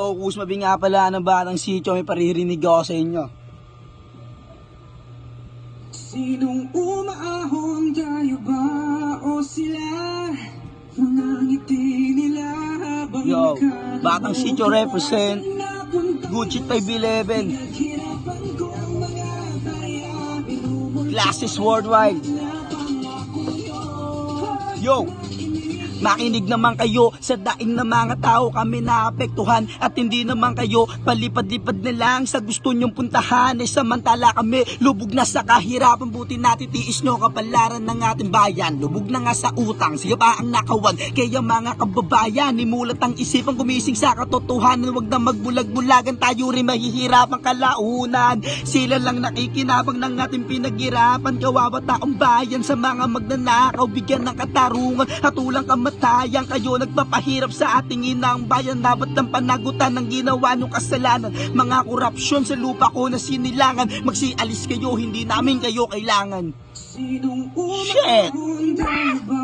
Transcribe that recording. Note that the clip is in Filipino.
Kusmabi nga pala ng Batang Sityo, may paririnig ako sa inyo. Sinong umaahon, tayo ba o sila? Mga ngiti nila habang Yo, Batang Sityo represent Gucci Type 11 Classes worldwide. Yo, makinig naman kayo sa daing ng mga tao, kami naapektuhan. At hindi naman kayo palipad-lipad na lang sa gusto nyong puntahan. Samantala kami lubog na sa kahirapan, buti natitiis nyo kapalaran ng ating bayan. Lubog na nga sa utang, siya pa ang nakawan. Kaya mga kababayan, imulat ang isipan, gumising sa katotohanan. Huwag na magbulag-bulagan, tayo rin mahihirapang kalaunan. Sila lang nakikinabang ng ating pinaghirapan. Kawawa taong bayan sa mga magnanakaw, bigyan ng katarungan at ulang kamatayan. Kayo nagpapahirap sa ating inang bayan, dapat ng panagutan ng ginawa nyong kasalanan. Mga korupsyon sa lupa ko na sinilangan, magsialis kayo, hindi namin kayo kailangan. Sinong Shit! umaahon, tayo ba